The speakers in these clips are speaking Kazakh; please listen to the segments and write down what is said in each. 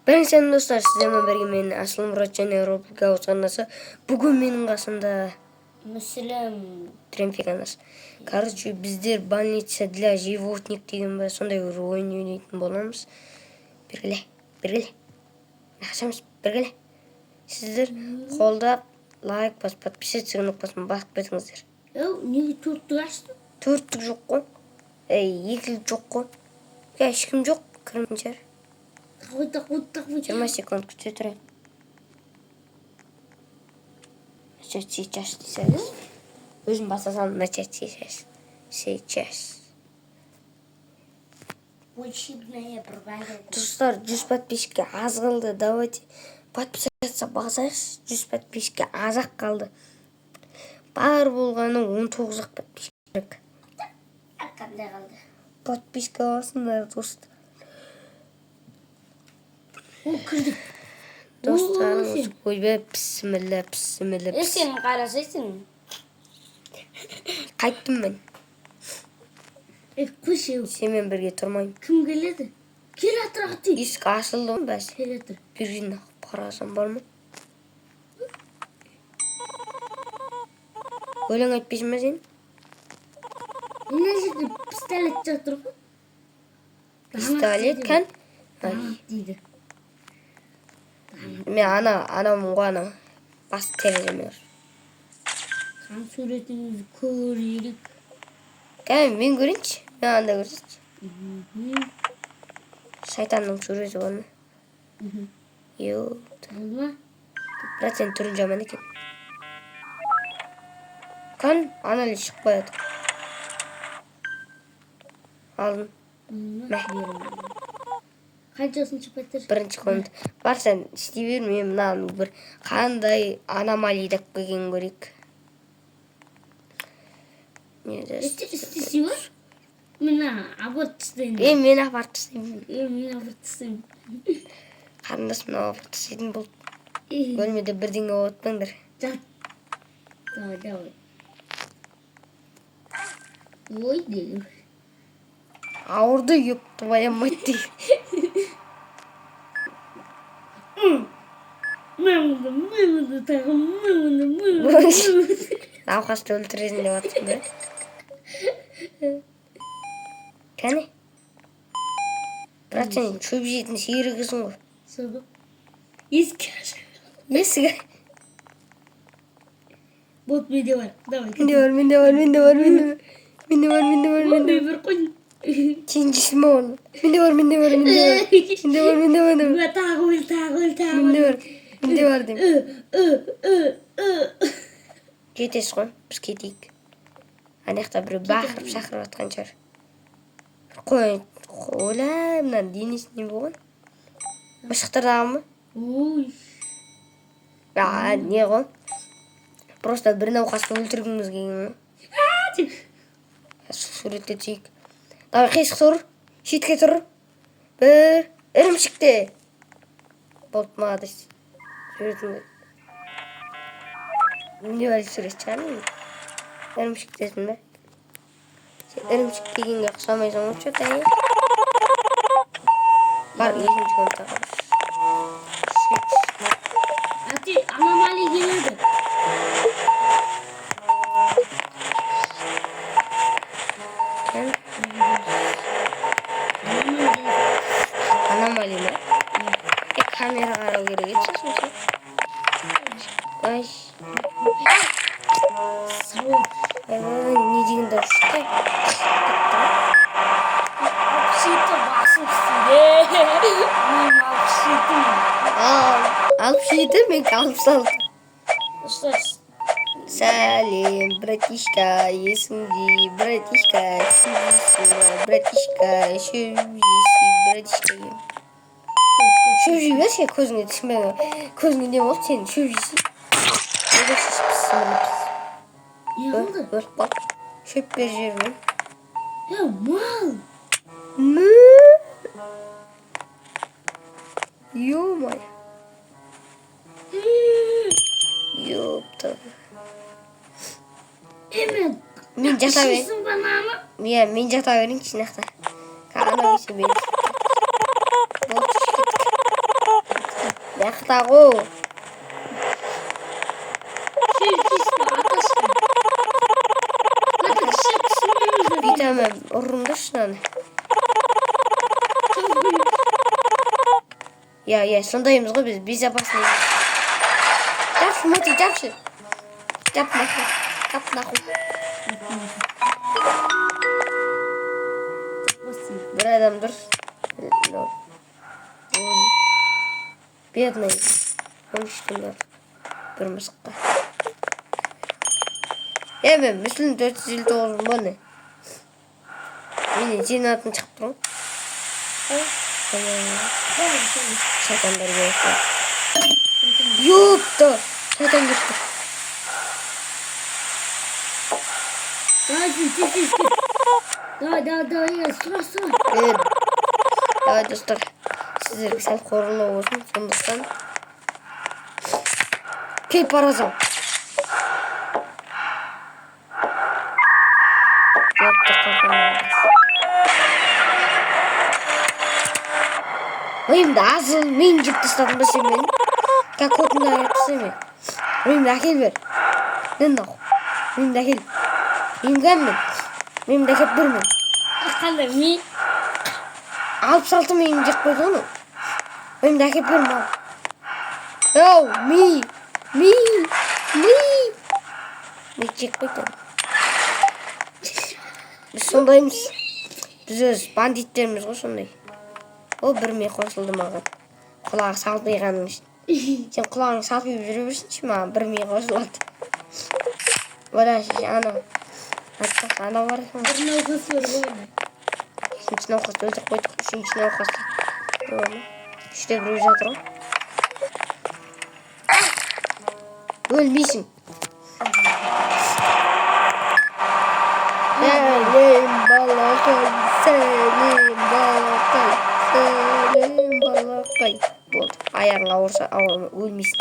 Birinchi dostlar, sizlerle birge men Aslı Murat және Роберт Гаусанасы. Бүгін менің қасымда Мүсілім Тремфиганас. Короче, біздер больница для животных деген бе сондай бір ойын ойнайтын боламыз. Бергіле. Нақшамыз, бергіле. Сіздер қолдап, лайк басып, подписаться кнопкасын басып кетіңіздер. неге төрттік аштың? Төрттік жоқ қой. Екілік жоқ қой. Ешкім жоқ, кірміншер. Қойта. 20 секунд күте тұрайын. Начать сейчас десеңіз. Өзім басасам начать сейчас. Сейчас. Учебная провалена. Достар, 100 подписчикке аз қалды. Давайте подписаться басайықшы. 100 подписчикке аз-ақ қалды. Бар болғаны 19-ақ подписчик. Қандай қалды? Подписка басыңдар, достар. Кірдік. Достарымыз көйбе пісімілі. Сен қарасайсың. Қайттым мен. Көшеу. Сенмен бірге тұрмайын. Кім келеді? Кел атырақ дейді. Есік ашылды ма бәс? Кел атыр. Бірген қарасам бар ма? Өлең айтпайсың ба сен? Мына жерде пистолет жатыр ғой. Пистолет кән? Дейді. Мен анамын ғой ана. Басып тереземе. Қан суретіңізді көрерік. Кән, мен көрейінші. Мен анда көрсетші. Шайтанның суреті бар ма? Йоу. Алма. Бірақ сен түрін жаман екен. Кән, аналы шығып қояды. Алдын. Мә. Қаншасыншы пәтер? Бірінші комната. Бар сен істей бер, мен мынаның бір қандай аномалия деп келген көрейік. Істесі бар? Мен аборт істейін. Мен аборт істеймін. Мен аборт істейін. Қарындасым аборт істейтін болды. Бөлмеде бірдеңе отпаңдар. Жат. Давай. Ой, дейім. Ауырды еп твоя мать дейді. Мамынды тағым. Науқасты өлтіресің деп атсың да. Кәне? Бірақ сен шөп жейтін сейірігісің ғой. Соғы. Ескі ашы. Есігі. Вот менде бар. Давай. Менде бар. Bir koyun. Kendisi mi onu? Mende var. Mende var. Deyim. Кетесіз ғой, біз кетейік. Анаяқта бір бақырып шақырып атқан шығар. Қой, ойла, мынаның денесі не болған? Мысықтырдағы ма? Ой. Не ғой? Просто бір науқасты өлтіргіміз келген ғой. Суретте түсейік. Давай қисық тұр, шетке тұр. Бір ірімшікте. Болды молодец. Суретіңді. Не бар сурет шығармын? Ірімшіктесің бе? Сен ірімшік дегенге ұқсамайсың ғой, что-то. Бар, екінші комнатаға. Ati anomali geledi. Аномали ма? Камера қарау керек еді сосын. Ай. Сауық. Не деген дауыс шыққан? Алпшиты басым үстінде. Мен алпшитым. Алпшиты, мен алып салды. Достар. Сәлем, братишка, есіңде, братишка, сөйлейсің, братишка, шөбейсің, братишка. Шөп жейбе сен көзіңе түспен. Көзіңе не болды сен шөп жейсің? Не oldu? Өліп қал. Шөп бер жермен. Mal. Ё-моё. Ёпта. Evet. Мен жата берейін. Şişsin bana ama. Мен жата берейінші нақта. Қағана өйсе берейін. Болды, Ақтағу. Чисто аташты. Hadi şık Bir tane ұрыңды шынаны. Я, сондаймыз ғой біз, безопасный. Жапшы, Моти, жапшы. Жап нахуй. Жап нахуй. Бір адам дұрыс. Бедный. 13 бар. Бір мысыққа. Мен мүсілін 459 ба не? Мен сенің атын шығып тұрмын. Шайтандар келіпті. Ёпта! Шайтан келіпті. Давай, сұрай. Давай, достар. Сіздерге сәл қорылау болсын. Сондықтан келіп бара жатсам. Ойымды азыл мен жеп тастадым ба сен мені? Как отынды айтысы мен? Ойымды әкел бер. Мен наху. Ойымды әкел. Мен кәмін. Ойымды әкеп бермен. Қандай ми? Алып салты мен жеп қойды оны. Ойымды әкеп бермен ал. Оу, ми. Мен жеп қойды. Біз сондаймыз. Біз өз бандиттеріміз ғой сондай. О, бір ми қосылды маған. Құлағы салбиғаның үшін. Сен құлағың салбиып жүре берсінші маған бір ми қосылады. Одан анау. Айтпақ, анау бар екен. Бір науқас бар ғой. Үшінші науқасты өлтіріп қойдық. Үшінші науқасты. Үште біреу жатыр ғой. Өлмейсің. Сәлем балақай. Болды. Аяғың ауырса өлмейсің.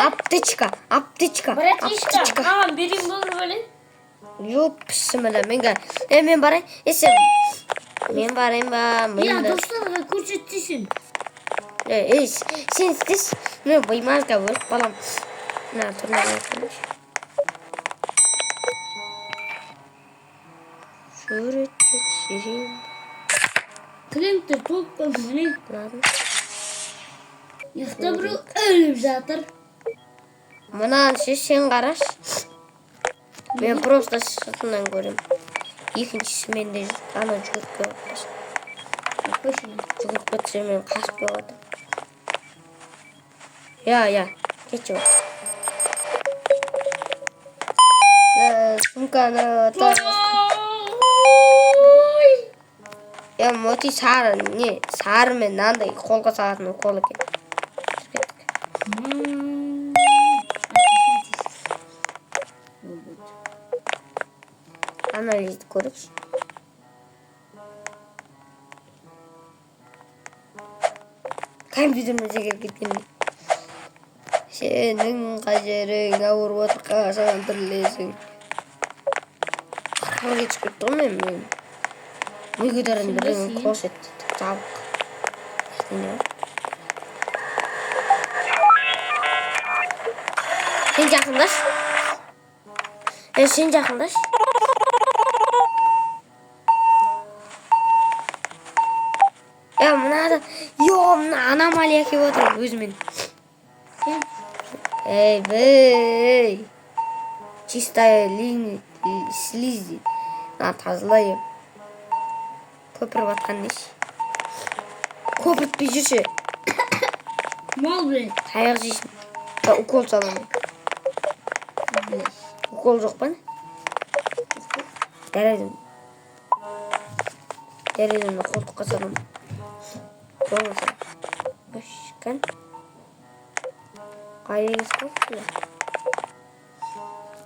Аптечка. Братишка, маған берейін болыр бөлін. Жоқ, пісімілі. Мен барайын. Есем. Мен барайын ба. Достарға көрсетсейсің. Сен істес. Мен баймазға өліп балам. Тұрмай өтіліш. Суретке түсірейін. Клиенттер толыққан міне. Яқта біреу өліп жатыр. Мұнан сен қараш. Мен просто сыртынан көрем. Екіншісі менде ана жүгіріп көбір. Жүгіріп көтсе мен қасып көбір. Я. Кетші бар. Сумканы Моти сары, не, сары мен нандай қолға сағатын қол екен. Анализді көрікші. Компьютеріне жегер кеткенде. Сенің қажерің ауырып отыр саған тірлесің. Қырға кетіп кетті ғой мен. Мүгедерін бірінің қос етті. Жабық. Сен жақындаш. Сен жақындаш. Мына аномалия келіп отыр өзімен. Бей. Чистая слизи. Тазалайым. Көпіріп атқан неш. Көпіртпей жүрші. Мал білен. Таяқ жейсің. Укол саламын. Укол жоқ па не? Дәрежімді қолтыққа салам. Болмаса. Өшкен. Қайыңыз қол?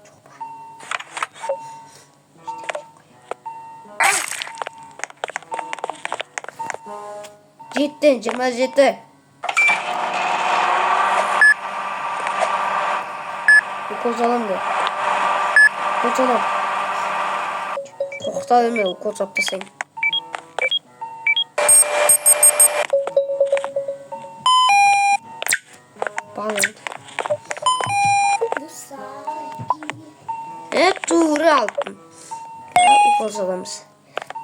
Жоқ па. Жеттен 27. Укол салам да. Укол салам. Қоқта берме, укол сап тастайын. алтын. Укол саламыз.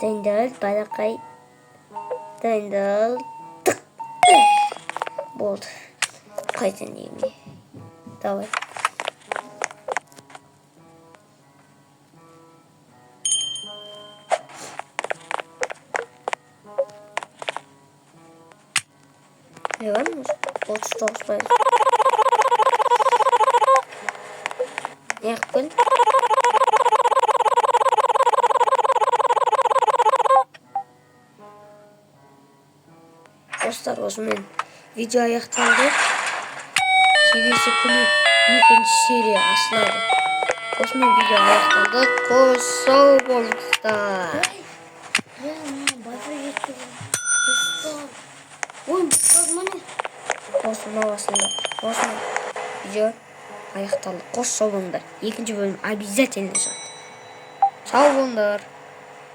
Дайындал, балақай. Дайындал. Тық. Болды. Қайтын деймін. Давай. Ne varmış? 39 пайыз. Ne yapın? Dostlar osman video аяқталды. Келесі күні екінші серия ашылады. Осымен видео аяқталды. Қош сау болыңыздар. Осының басында осының видео аяқталды. Қош сау болыңдар. Екінші бөлім обязательно шығады. Сау болыңдар.